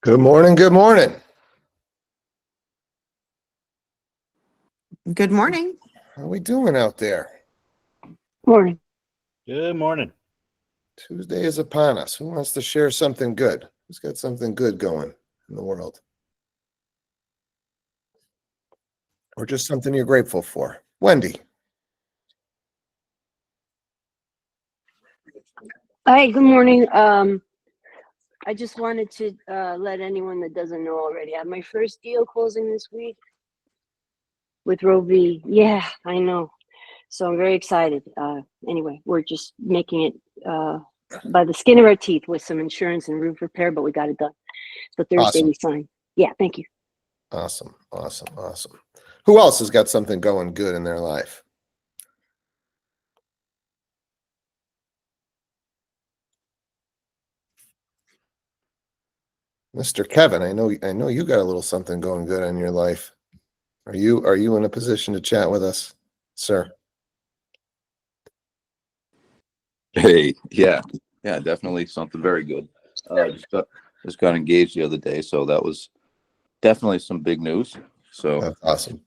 Good morning. Good morning. Good morning. How are we doing out there? Morning. Good morning. Tuesday is upon us. Who wants to share something good? Who's got something good going in the world? Or just something you're grateful for? Wendy. Hi, good morning. I just wanted to let anyone that doesn't know already, I have my first deal closing this week with Roe v. Yeah, I know. So I'm very excited. Anyway, we're just making it by the skin of our teeth with some insurance and roof repair, but we got it done. So Thursday Awesome. we sign. Yeah, thank you. Awesome. Who else has got something going good in their life? Mr. Kevin, I know you got a little something going good in your life. Are you in a position to chat with us, sir? Hey, yeah, definitely something very good. Just got engaged the other day, so that was definitely some big news. So That's awesome.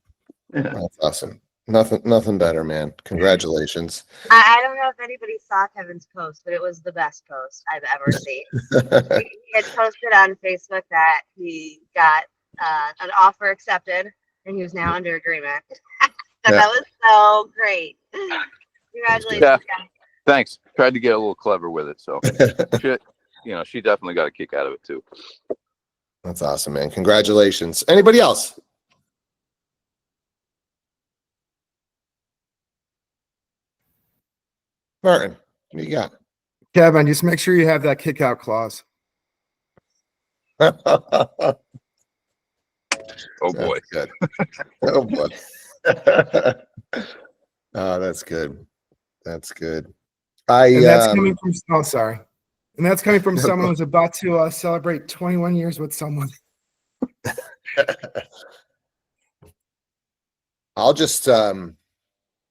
yeah. That's awesome. Nothing better, man. Congratulations. I don't know if anybody saw Kevin's post, but it was the best post I've ever seen. He had posted on Facebook that he got an offer accepted and he was now under agreement. That was so great. Congratulations, Yeah. guys. Thanks. Tried to get a little clever with it, so she definitely got a kick out of it too. That's awesome, man. Congratulations. Anybody else? Martin, what do you got? Kevin, just make sure you have that kick out clause. Oh That's boy. good. Oh boy. Oh, that's good. That's good. And that's coming from And that's coming from someone who's about to celebrate 21 years with someone. I'll just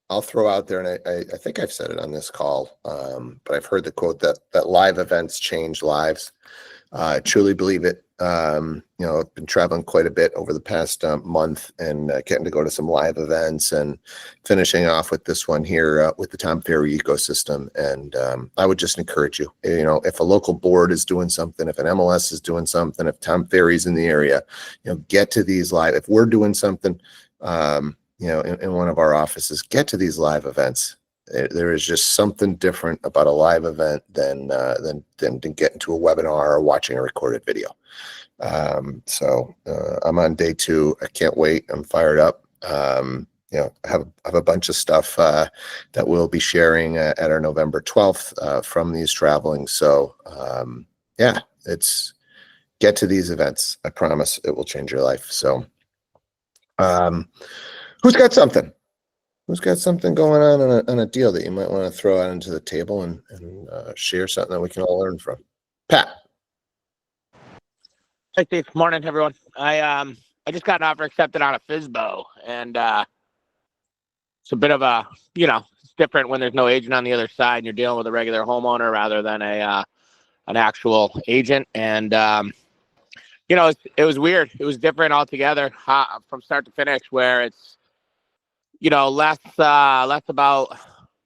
I'll throw out there, and I think I've said it on this call, but I've heard the quote that live events change lives. I truly believe it. I've been traveling quite a bit over the past month and getting to go to some live events and finishing off with this one here with the Tom Ferry ecosystem. And I would just encourage you, if a local board is doing something, if an MLS is doing something, if Tom Ferry's in the area, get to these live. If we're doing something, in one of our offices, get to these live events. There is just something different about a live event than getting to a webinar or watching a recorded video. So I'm on day 2. I can't wait. I'm fired up. I have a bunch of stuff that we'll be sharing at our November 12th from these traveling. So it's get to these events. I promise it will change your life. So who's got something? Who's got something going on a deal that you might want to throw out into the table and share something that we can all learn from? Pat. Hey, Steve. Morning, everyone. I just got an offer accepted on a FSBO, and it's a bit of a, it's different when there's no agent on the other side and you're dealing with a regular homeowner rather than an actual agent. And it was weird. It was different altogether from start to finish, where it's less about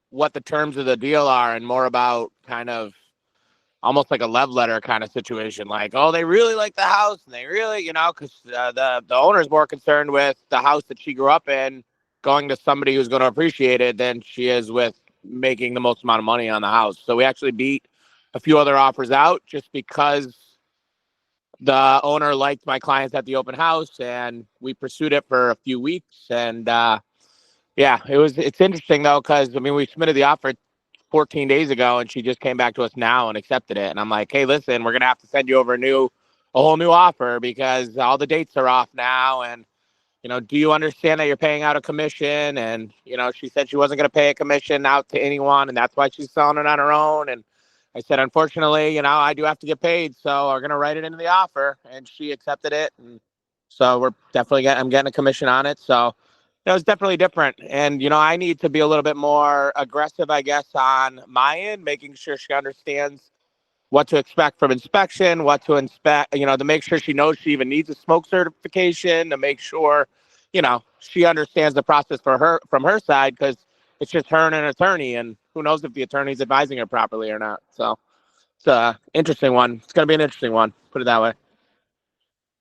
what the terms of the deal are and more about kind of almost like a love letter kind of situation. Like, oh, they really like the house, and they really, because the owner's more concerned with the house that she grew up in going to somebody who's going to appreciate it than she is with making the most amount of money on the house. So we actually beat a few other offers out just because the owner liked my clients at the open house, and we pursued it for a few weeks. And it's interesting though, because we submitted the offer 14 days ago and she just came back to us now and accepted it. And I'm like, hey, listen, we're going to have to send you over a whole new offer because all the dates are off now. And, do you understand that you're paying out a commission? And, she said she wasn't going to pay a commission out to anyone, and that's why she's selling it on her own. And I said, unfortunately, I do have to get paid, so we're going to write it into the offer. And she accepted it. And so we're definitely I'm getting a commission on it. So it's definitely different. And, I need to be a little bit more aggressive, I guess, on my end, making sure she understands what to expect from inspection, what to inspect, to make sure she knows she even needs a smoke certification, to make sure, she understands the process from her side, because it's just her and an attorney, and who knows if the attorney's advising her properly or not. So it's a interesting one. It's going to be an interesting one. Put it that way.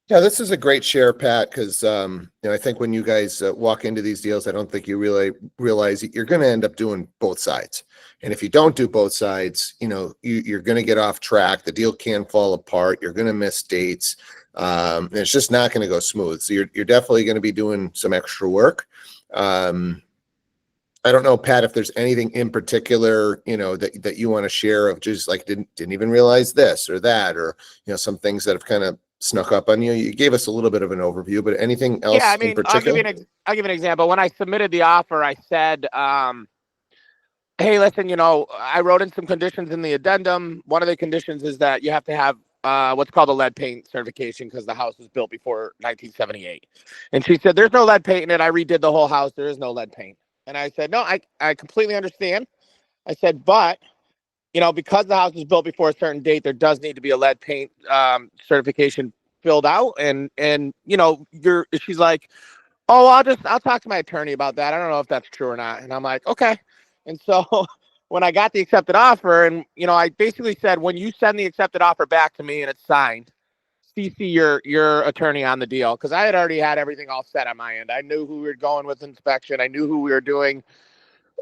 Yeah, this is a great share, Pat, because I think when you guys walk into these deals, I don't think you really realize that you're going to end up doing both sides. And if you don't do both sides, you're going to get off track. The deal can fall apart. You're going to miss dates. And it's just not going to go smooth. So you're definitely going to be doing some extra work. I don't know, Pat, if there's anything in particular, that you want to share of just like didn't even realize this or that, or some things that have kind of snuck up on you. You gave us a little bit of an overview, but anything else Yeah, I in mean, particular? I'll give you an example. When I submitted the offer, I said, hey, listen, I wrote in some conditions in the addendum. One of the conditions is that you have to have what's called a lead paint certification, because the house was built before 1978. And she said, there's no lead paint in it. I redid the whole house. There is no lead paint. And I said, no, I completely understand. I said, but, because the house was built before a certain date, there does need to be a lead paint certification filled out. And she's like, oh, I'll talk to my attorney about that. I don't know if that's true or not. And I'm like, okay. And so when I got the accepted offer, and, I basically said, when you send the accepted offer back to me and it's signed, CC your attorney on the deal, because I had already had everything all set on my end. I knew who we were going with inspection. I knew who we were doing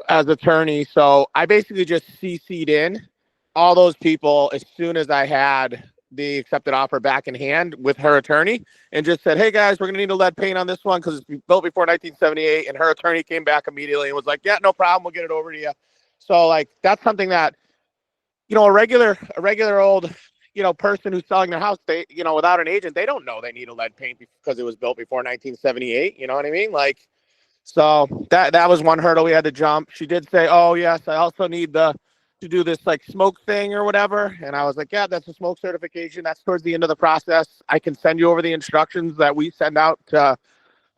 as attorney. So I basically just CC'd in all those people as soon as I had the accepted offer back in hand with her attorney, and just said, hey guys, we're going to need a lead paint on this one because it's built before 1978. And her attorney came back immediately and was like, yeah, no problem. We'll get it over to you. So like, that's something that, a regular old, person who's selling their house, they, without an agent, they don't know they need a lead paint because it was built before 1978. You know what I mean? Like, so that was one hurdle we had to jump. She did say, oh yes, I also need to do this like smoke thing or whatever. And I was like, yeah, that's a smoke certification. That's towards the end of the process. I can send you over the instructions that we send out to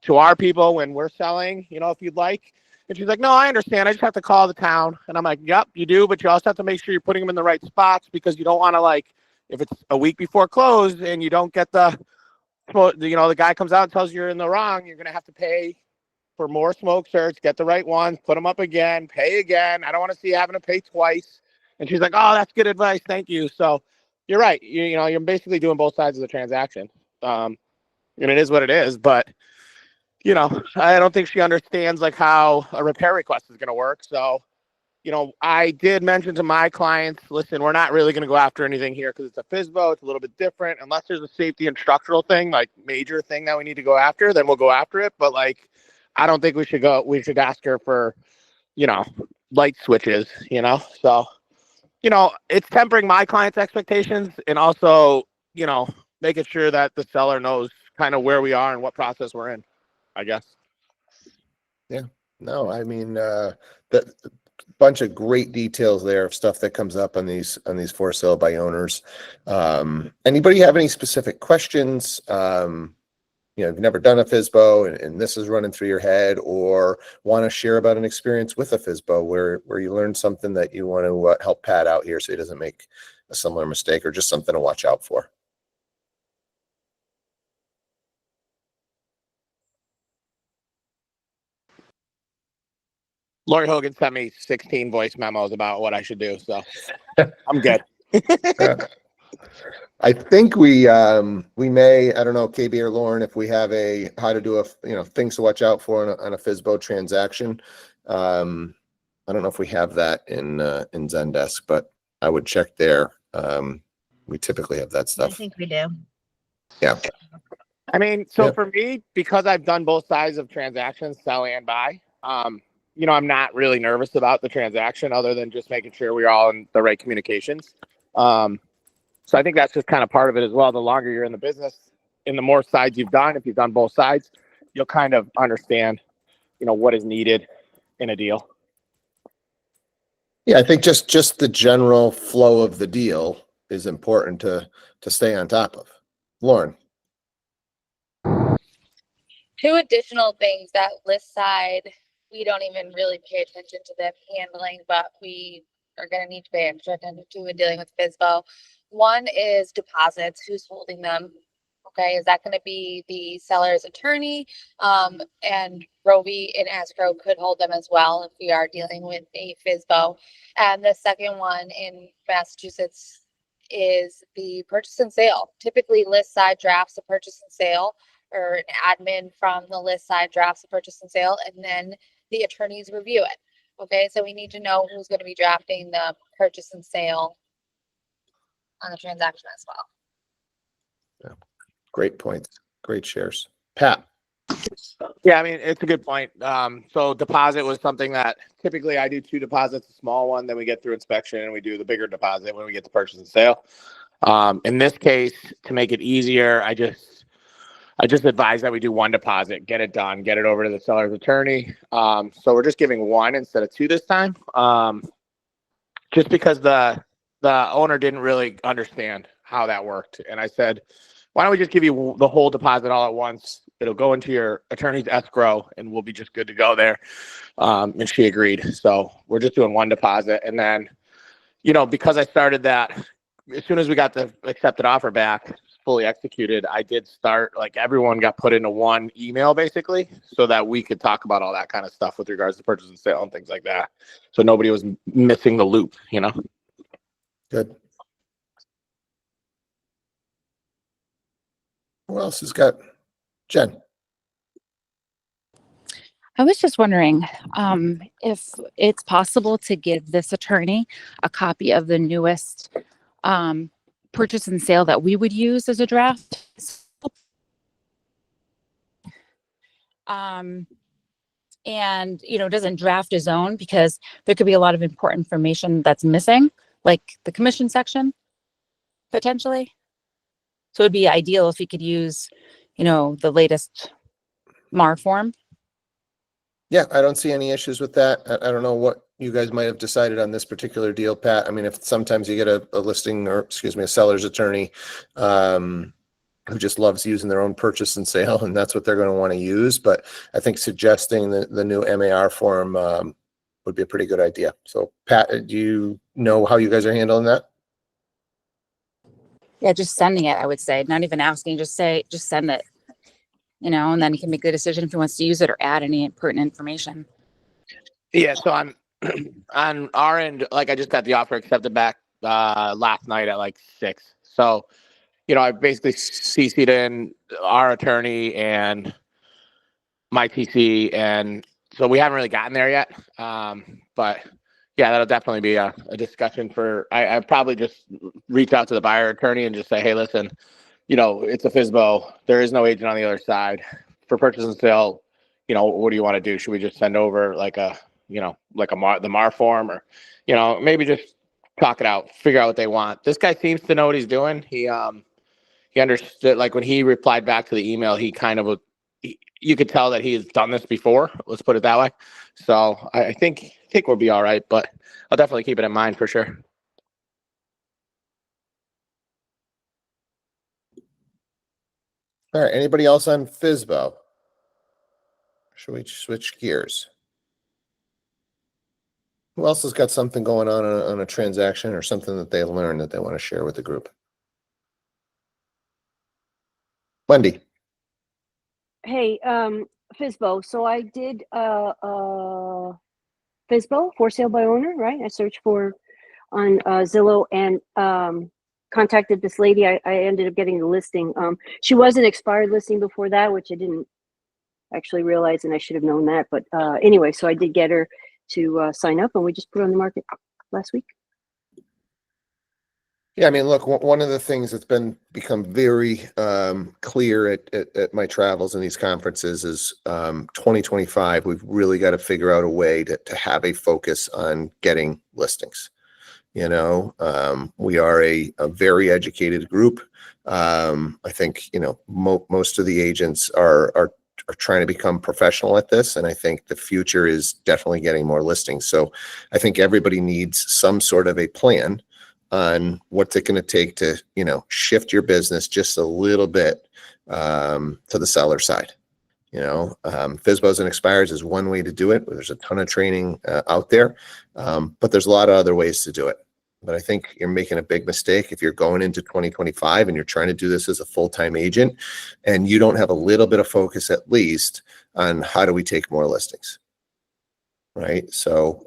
our people when we're selling, if you'd like. And she's like, no, I understand. I just have to call the town. And I'm like, yep, you do. But you also have to make sure you're putting them in the right spots, because you don't want to, like, if it's a week before close and you don't get the guy comes out and tells you you're in the wrong, you're going to have to pay for more smoke certs, get the right ones, put them up again, pay again. I don't want to see you having to pay twice. And she's like, oh, that's good advice. Thank you. So you're right. You're basically doing both sides of the transaction. And it is what it is. But, I don't think she understands like how a repair request is going to work. So, I did mention to my clients, listen, we're not really going to go after anything here because it's a FSBO. It's a little bit different. Unless there's a safety and structural thing, like major thing that we need to go after, then we'll go after it. But like, I don't think we should ask her for, light switches, So, it's tempering my client's expectations, and also, making sure that the seller knows kind of where we are and what process we're in, I guess. Yeah, no, I mean, that bunch of great details there of stuff that comes up on these for sale by owners. Anybody have any specific questions? You've never done a FSBO and this is running through your head, or want to share about an experience with a FSBO where you learned something that you want to help Pat out here so he doesn't make a similar mistake, or just something to watch out for. Lori Hogan sent me 16 voice memos about what I should do, so I'm good. I think we may, I don't know, KB or Lauren, if we have how to do things to watch out for on a FSBO transaction. I don't know if we have that in Zendesk, but I would check there. We typically have that I stuff. think we do. Yeah. I mean, so Yep. for me, because I've done both sides of transactions, sell and buy, I'm not really nervous about the transaction, other than just making sure we're all in the right communications. So I think that's just kind of part of it as well. The longer you're in the business and the more sides you've done, if you've done both sides, you'll kind of understand, what is needed in a deal. Yeah, I think just the general flow of the deal is important to stay on top of. Lauren. Two additional things that list side, we don't even really pay attention to them handling, but we are going to need to pay extra attention to in dealing with FSBO. One is deposits. Who's holding them? Okay, is that going to be the seller's attorney? And Roby in escrow could hold them as well if we are dealing with a FSBO. And the second one in Massachusetts is the purchase and sale. Typically, list side drafts the purchase and sale, or an admin from the list side drafts the purchase and sale, and then the attorneys review it. Okay, so we need to know who's going to be drafting the purchase and sale on the transaction as well. Great points. Great shares. Pat. Yeah, I mean, it's a good point. So deposit was something that typically I do 2 deposits, a small one, then we get through inspection, and we do the bigger deposit when we get the purchase and sale. In this case, to make it easier, I just advise that we do 1 deposit, get it done, get it over to the seller's attorney. So we're just giving 1 instead of 2 this time. Just because the owner didn't really understand how that worked. And I said, why don't we just give you the whole deposit all at once? It'll go into your attorney's escrow and we'll be just good to go there. And she agreed. So we're just doing 1 deposit. And then, because I started that, as soon as we got the accepted offer back, fully executed, I did start, like, everyone got put into 1 email basically, so that we could talk about all that kind of stuff with regards to purchase and sale and things like that. So nobody was missing the loop, Good. Who else has got? Jen. I was just wondering if it's possible to give this attorney a copy of the newest purchase and sale that we would use as a draft. And, doesn't draft his own, because there could be a lot of important information that's missing, like the commission section, potentially. So it'd be ideal if he could use, the latest MAR form. Yeah, I don't see any issues with that. I don't know what you guys might have decided on this particular deal, Pat. I mean, if sometimes you get a listing, or a seller's attorney who just loves using their own purchase and sale, and that's what they're going to want to use. But I think suggesting the new MAR form would be a pretty good idea. So, Pat, do you know how you guys are handling that? Yeah, just sending it, I would say. Not even asking, just send it. And then he can make the decision if he wants to use it or add any pertinent information. Yeah, so on our end, like, I just got the offer accepted back last night at like 6. So, I basically CC'd in our attorney and my TC, and so we haven't really gotten there yet. But yeah, that'll definitely be a discussion for. I probably just reach out to the buyer attorney and just say, hey, listen, it's a FSBO. There is no agent on the other side. For purchase and sale, what do you want to do? Should we just send over the MAR form, or, maybe just talk it out, figure out what they want. This guy seems to know what he's doing. He understood, like, when he replied back to the email, he kind of, you could tell that he has done this before. Let's put it that way. So I think we'll be all right, but I'll definitely keep it in mind for sure. All right. Anybody else on FSBO? Should we switch gears? Who else has got something going on a transaction, or something that they learned that they want to share with the group? Wendy. Hey, FSBO. So I did FSBO, for sale by owner, right? I searched for on Zillow and contacted this lady. I ended up getting the listing. She was an expired listing before that, which I didn't actually realize, and I should have known that. But anyway, so I did get her to sign up, and we just put it on the market last week. Yeah, I mean, look, one of the things that's become very clear at my travels and these conferences is 2025, we've really got to figure out a way to have a focus on getting listings. We are a very educated group. I think, most of the agents are trying to become professional at this. And I think the future is definitely getting more listings. So I think everybody needs some sort of a plan on what's it going to take to, shift your business just a little bit to the seller side. FSBOs and expires is one way to do it. There's a ton of training out there, but there's a lot of other ways to do it. But I think you're making a big mistake if you're going into 2025 and you're trying to do this as a full-time agent and you don't have a little bit of focus at least on how do we take more listings, right? So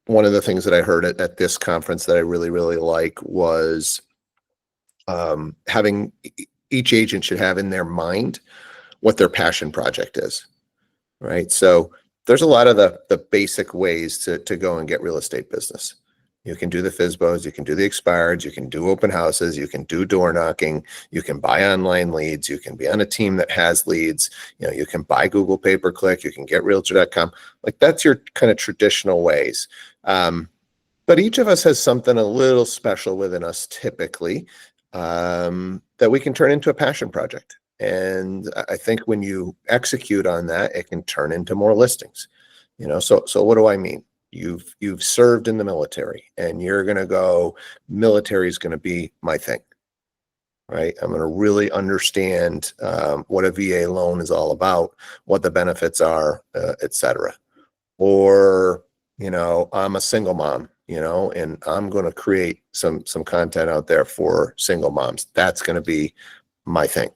one of the things that I heard at this conference that I really, really like was having each agent should have in their mind what their passion project is, right? So there's a lot of the basic ways to go and get real estate business. You can do the FSBOs, you can do the expireds, you can do open houses, you can do door knocking, you can buy online leads, you can be on a team that has leads, you can buy Google pay-per-click, you can get realtor.com. Like that's your kind of traditional ways. But each of us has something a little special within us typically that we can turn into a passion project. And I think when you execute on that, it can turn into more listings. So what do I mean? You've served in the military and you're going to go, military is going to be my thing, right? I'm going to really understand what a VA loan is all about, what the benefits are, et cetera. Or, I'm a single mom, and I'm going to create some content out there for single moms. That's going to be my thing.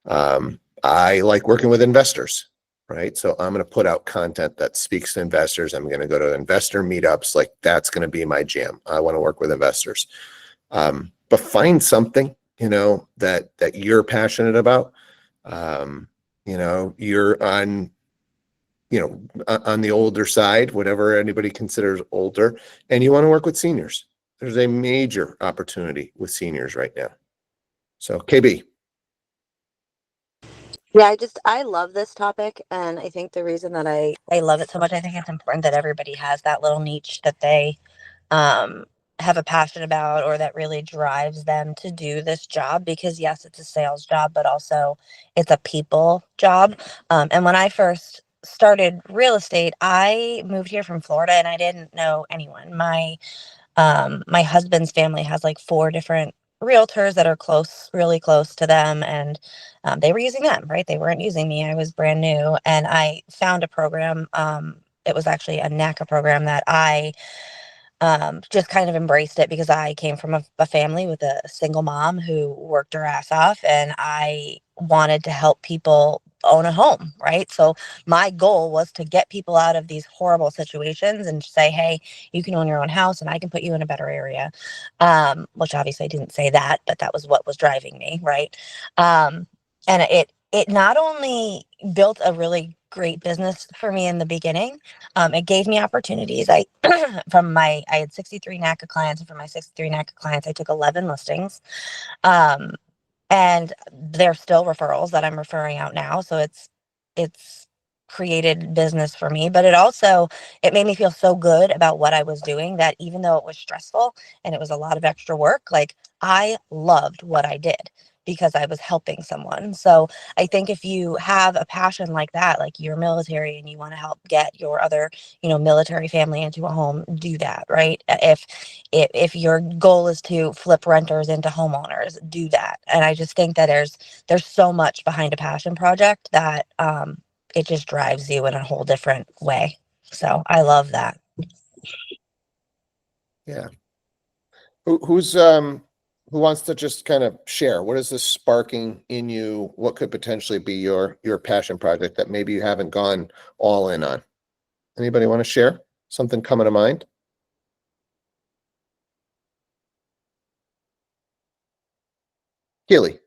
I like working with investors, right? So I'm going to put out content that speaks to investors. I'm going to go to investor meetups. Like that's going to be my jam. I want to work with investors. But find something, that you're passionate about. You're on the older side, whatever anybody considers older, and you want to work with seniors. There's a major opportunity with seniors right now. So KB. Yeah, I love this topic. And I think the reason that I love it so much, I think it's important that everybody has that little niche that they um, have a passion about or that really drives them to do this job. Because yes, it's a sales job, but also it's a people job. And when I first started real estate, I moved here from Florida and I didn't know anyone. My husband's family has like 4 different realtors that are really close to them, and they were using them, right? They weren't using me. I was brand new, and I found a program. It was actually a NACA program that I just kind of embraced it because I came from a family with a single mom who worked her ass off, and I wanted to help people own a home, right? So my goal was to get people out of these horrible situations and say, hey, you can own your own house and I can put you in a better area. Which obviously I didn't say that, but that was what was driving me, right? And it not only built a really great business for me in the beginning, it gave me opportunities. I had 63 NACA clients, and from my 63 NACA clients, I took 11 listings. And they're still referrals that I'm referring out now. So it's created business for me, but it made me feel so good about what I was doing that even though it was stressful and it was a lot of extra work, like I loved what I did because I was helping someone. So I think if you have a passion like that, like you're military and you want to help get your other, military family into a home, do that, right? If your goal is to flip renters into homeowners, do that. And I just think that there's so much behind a passion project that it just drives you in a whole different way. So I love that. Yeah. Who wants to just kind of share? What is this sparking in you? What could potentially be your passion project that maybe you haven't gone all in on? Anybody want to share? Something coming to mind? Keely.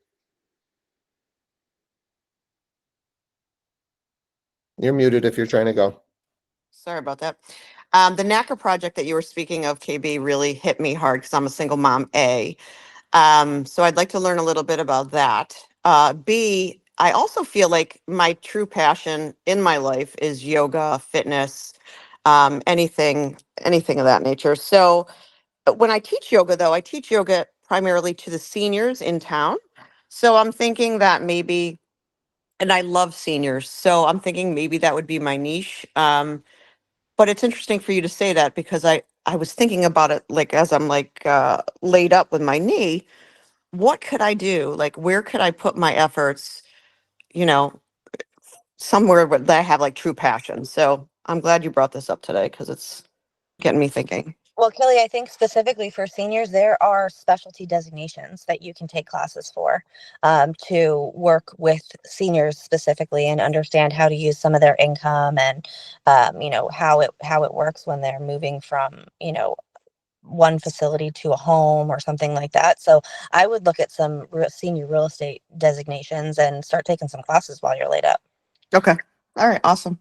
You're muted if you're trying to go. Sorry about that. The NACA project that you were speaking of, KB, really hit me hard because I'm a single mom, A. So I'd like to learn a little bit about that. B, I also feel like my true passion in my life is yoga, fitness, anything of that nature. So when I teach yoga, though, I teach yoga primarily to the seniors in town. So I'm thinking that maybe, and I love seniors, so I'm thinking maybe that would be my niche. But it's interesting for you to say that because I was thinking about it like as I'm laid up with my knee, what could I do? Like where could I put my efforts, you know, somewhere that I have like true passion. So I'm glad you brought this up today because it's getting me thinking. Well, Kelly, I think specifically for seniors, there are specialty designations that you can take classes for, to work with seniors specifically and understand how to use some of their income and, how it works when they're moving from, one facility to a home or something like that. So I would look at some senior real estate designations and start taking some classes while you're laid up. Okay. All right. Awesome.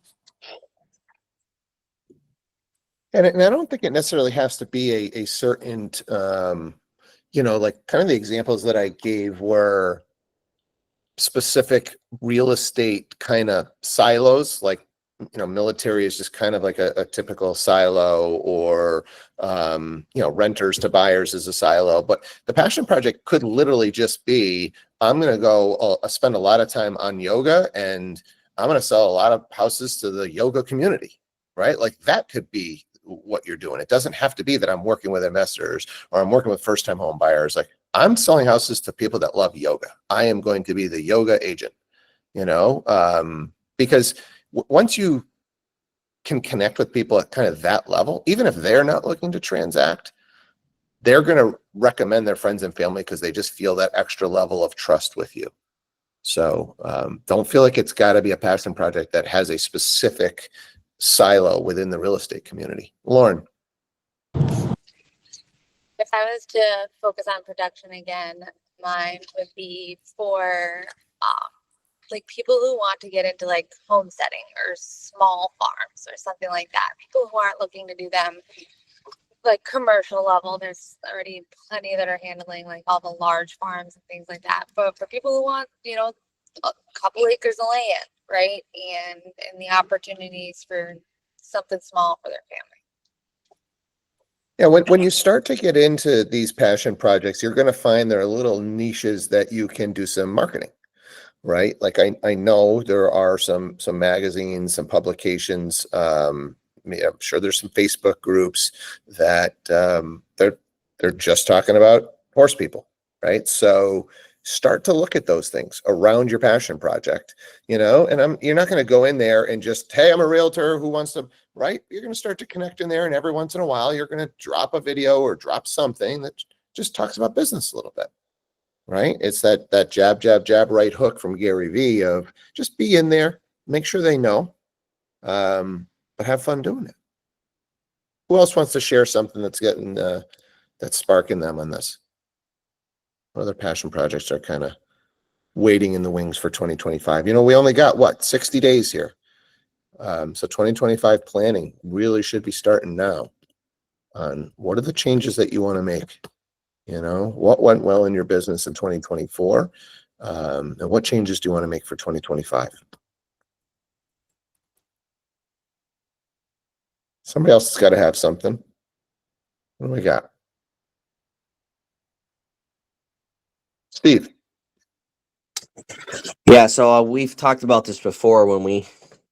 And I don't think it necessarily has to be a certain, like kind of the examples that I gave were specific real estate kind of silos, like, military is just kind of like a typical silo, or, renters to buyers is a silo. But the passion project could literally just be, I'm going to go spend a lot of time on yoga, and I'm going to sell a lot of houses to the yoga community, right? Like that could be what you're doing. It doesn't have to be that I'm working with investors or I'm working with first-time home buyers. Like, I'm selling houses to people that love yoga. I am going to be the yoga agent, because once you can connect with people at kind of that level, even if they're not looking to transact, they're going to recommend their friends and family because they just feel that extra level of trust with you. So don't feel like it's got to be a passion project that has a specific silo within the real estate community. Lauren. If I was to focus on production again, mine would be for like people who want to get into like homesteading or small farms or something like that. People who aren't looking to do them like commercial level. There's already plenty that are handling like all the large farms and things like that. But for people who want, a couple acres of land, right? And the opportunities for something small for their family. Yeah, when you start to get into these passion projects, you're going to find there are little niches that you can do some marketing, right? Like I know there are some magazines, some publications. I'm sure there's some Facebook groups that they're just talking about horse people, right? So start to look at those things around your passion project, and you're not going to go in there and just, hey, I'm a realtor who wants to, right? You're going to start to connect in there, and every once in a while you're going to drop a video or drop something that just talks about business a little bit, right? It's that jab right hook from Gary Vee of just be in there, make sure they know, but have fun doing it. Who else wants to share something that's getting that's sparking them on this? What other passion projects are kind of waiting in the wings for 2025? We only got 60 days here. So 2025 planning really should be starting now on what are the changes that you want to make. What went well in your business in 2024, and what changes do you want to make for 2025? Somebody else has got to have something. What do we got? Steve. Yeah, so we've talked about this before when we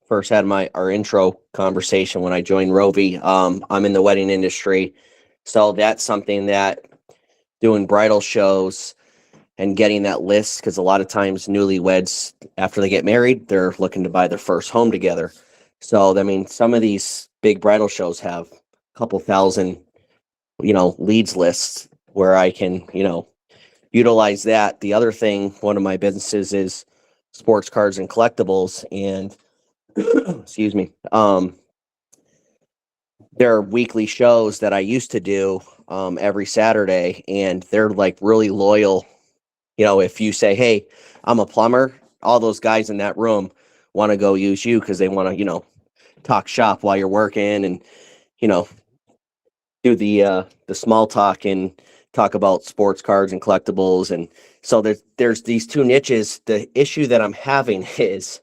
first had our intro conversation when I joined Rovi. I'm in the wedding industry, so that's something that doing bridal shows and getting that list, because a lot of times newlyweds, after they get married, they're looking to buy their first home together. So, I mean, some of these big bridal shows have a couple thousand, leads lists where I can, utilize that. The other thing, one of my businesses is sports cards and collectibles, and excuse me, there are weekly shows that I used to do every Saturday, and they're like really loyal. If you say, hey, I'm a plumber, all those guys in that room want to go use you because they want to, talk shop while you're working and, do the small talk and talk about sports cards and collectibles. And so there's these two niches. The issue that I'm having is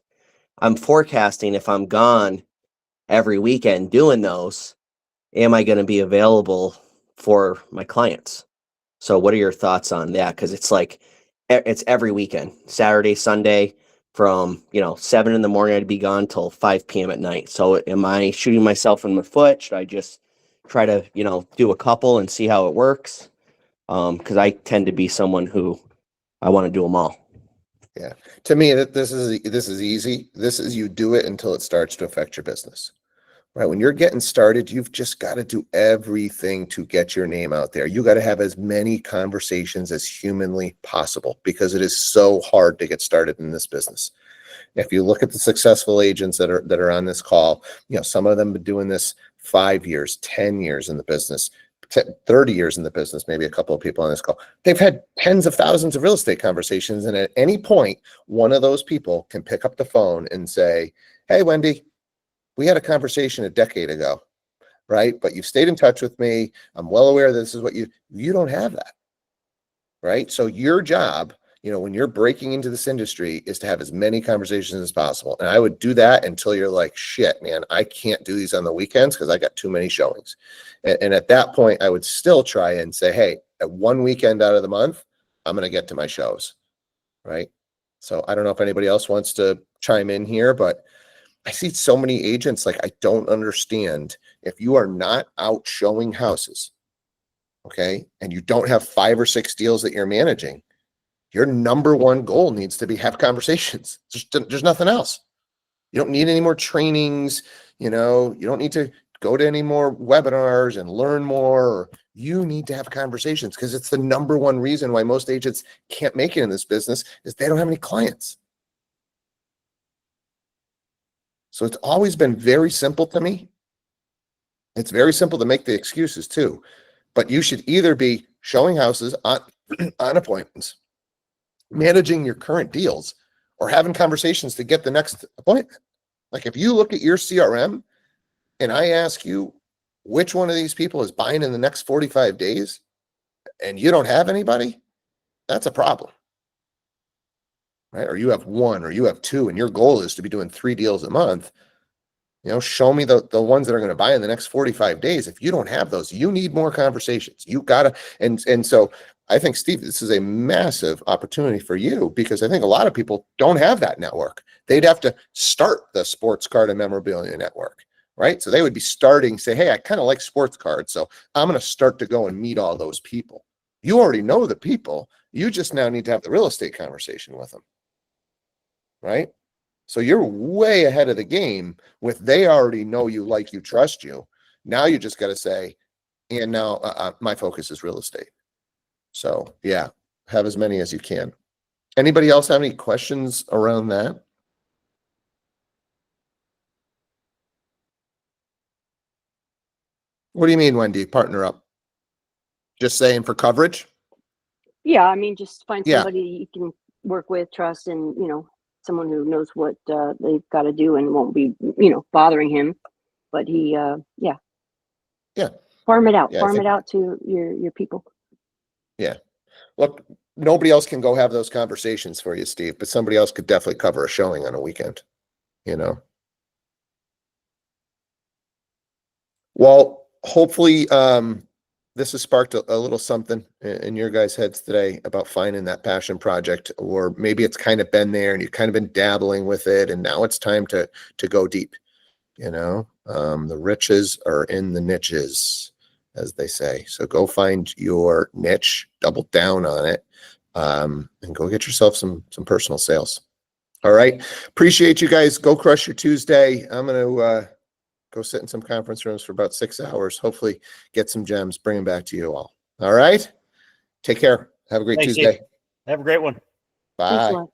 I'm forecasting if I'm gone every weekend doing those, am I going to be available for my clients? So what are your thoughts on that? Because it's like, it's every weekend, Saturday, Sunday, from, 7 in the morning, I'd be gone till 5 p.m. at night. So am I shooting myself in the foot? Should I just try to, do a couple and see how it works? Because I tend to be someone who I want to do them all. Yeah. To me, this is easy. This is you do it until it starts to affect your business. right? When you're getting started, you've just got to do everything to get your name out there. You got to have as many conversations as humanly possible because it is so hard to get started in this business. If you look at the successful agents that are on this call, some of them have been doing this 5 years, 10 years in the business, 30 years in the business, maybe a couple of people on this call. They've had tens of thousands of real estate conversations. And at any point, one of those people can pick up the phone and say, hey, Wendy, we had a conversation a decade ago, right? But you've stayed in touch with me. I'm well aware this is what you don't have that, right? So your job, when you're breaking into this industry, is to have as many conversations as possible. And I would do that until you're like, shit, man, I can't do these on the weekends because I got too many showings. And at that point, I would still try and say, hey, at one weekend out of the month, I'm going to get to my shows, right? So I don't know if anybody else wants to chime in here, but I see so many agents, like, I don't understand if you are not out showing houses, okay, and you don't have 5 or 6 deals that you're managing, your number one goal needs to be have conversations. There's nothing else. You don't need any more trainings. You don't need to go to any more webinars and learn more. You need to have conversations because it's the number one reason why most agents can't make it in this business is they don't have any clients. So it's always been very simple to me. It's very simple to make the excuses too, but you should either be showing houses on appointments, managing your current deals, or having conversations to get the next appointment. Like if you look at your CRM and I ask you which one of these people is buying in the next 45 days and you don't have anybody, that's a problem, right? Or you have 1 or you have 2 and your goal is to be doing 3 deals a month. Show me the ones that are going to buy in the next 45 days. If you don't have those, you need more conversations. You gotta, and so I think, Steve, this is a massive opportunity for you because I think a lot of people don't have that network. They'd have to start the sports card and memorabilia network, right? So they would be starting, say, hey, I kind of like sports cards, so I'm going to start to go and meet all those people. You already know the people. You just now need to have the real estate conversation with them, right? So you're way ahead of the game with they already know you, like you, trust you. Now you just got to say, and now my focus is real estate. So yeah, have as many as you can. Anybody else have any questions around that? What do you mean, Wendy? Partner up? Just saying for coverage? Yeah, I mean, just find Yeah. somebody you can work with, trust, and someone who knows what they've got to do and won't be bothering him. But he, yeah, farm it out, Yeah, farm it out to your people. Yeah. Look, nobody else can go have those conversations for you, Steve, but somebody else could definitely cover a showing on a weekend, Well, hopefully, this has sparked a little something in your guys' heads today about finding that passion project, or maybe it's kind of been there and you've kind of been dabbling with it, and now it's time to go deep. The riches are in the niches, as they say. So go find your niche, double down on it, and go get yourself some personal sales. All right. Appreciate you guys. Go crush your Tuesday. I'm going to go sit in some conference rooms for about 6 hours. Hopefully get some gems, bring them back to you all. All right. Take care. Have a great Thanks, Tuesday. Steve. Have a great one. Bye. Thanks a lot.